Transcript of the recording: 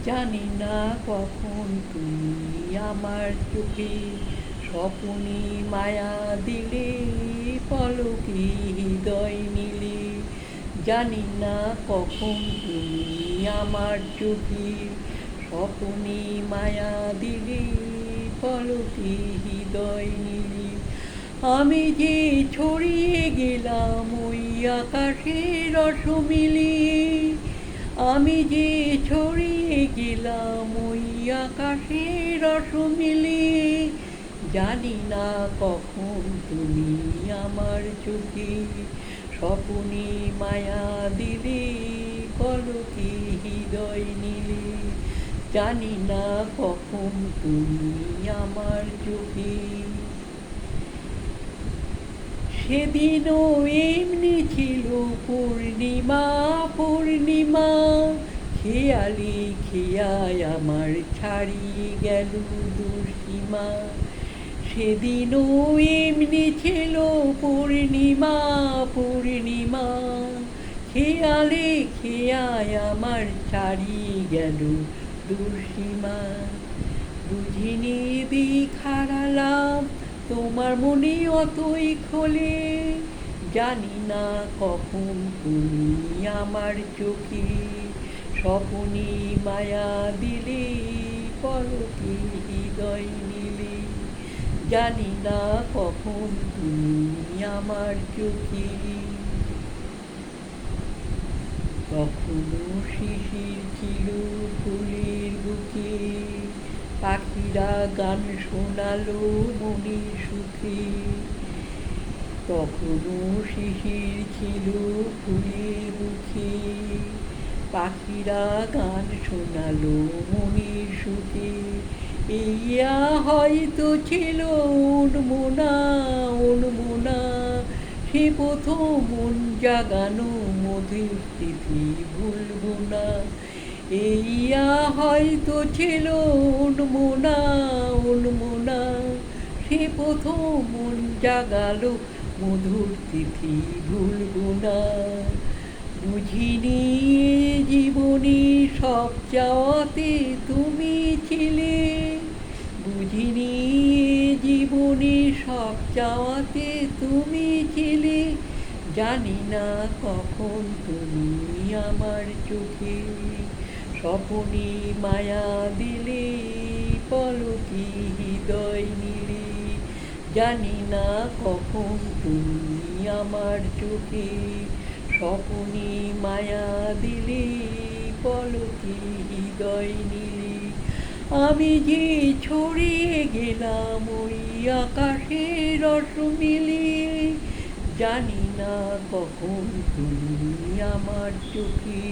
জানি না কখন তুমি আমার চোখে স্বপ্নে মায়া দিলে, পলকে হৃদয় নিলে। জানি না কখন তুমি আমার চোখে স্বপ্নে মায়া দিলে, পলকে হৃদয় নিলে। আমি যে ছড়িয়ে গেলাম ওই আকাশের রসমিলি, আমি যে ছড়িয়ে গেলাম ওই আকাশের রসমিলি। জানি না কখন তুমি আমার চোখে স্বপ্নে মায়া দিলে, পলকে হৃদয় নিলে। জানি না কখন তুমি আমার চোখে। সেদিনও এমনি ছিল পূর্ণিমা, পূর্ণিমা। খেয়ালি খেয়ায় আমার ছাড়িয়ে গেল দুঃসীমা। সেদিনও এমনি ছিল পূর্ণিমা, পূর্ণিমা। খেয়ালে খেয়ায় আমার ছাড়িয়ে গেল দুঃসীমা। বুঝিনি দিক হারালাম তোমার মনে অতই খোলে। জানি না কখন তুমি আমার চোখে স্বপ্নে মায়া দিলে, পলকে হৃদয় নিলে। জানি না কখন তুমি আমার চোখে। কখনো শিশির ছিল ফুলের বুকে, পাখিরা গান শোনালো মনের সুখে। তখনও শিশির ছিল ফুলের বুকে, পাখিরা গান শোনালো মনের সুখে। এইয়া হয়তো ছিল উন্মনা, উন্মনা। সে প্রথম মন জাগানো মধুর তিথি ভুলব না। এইয়া হয়তো ছিল উন্মনা, উন্মনা। সে প্রথম মন জাগালো মধুর তিথি ভুলব না। বুঝিনি জীবনে সব চাওয়াতে তুমি ছিলে, বুঝিনি জীবনে সব চাওয়াতে তুমি ছিলে। জানি না কখন তুমি আমার চোখে স্বপ্নে মায়া দিলে, পলকে হৃদয় নিলে। জানি না কখন তুমি আমার চোখে স্বপ্নে মায়া দিলে, পলকে হৃদয় নিলে। আমি যে ছড়িয়ে গেলাম ওই আকাশের রসমিলি, জানি না কখন তুমি আমার চোখে।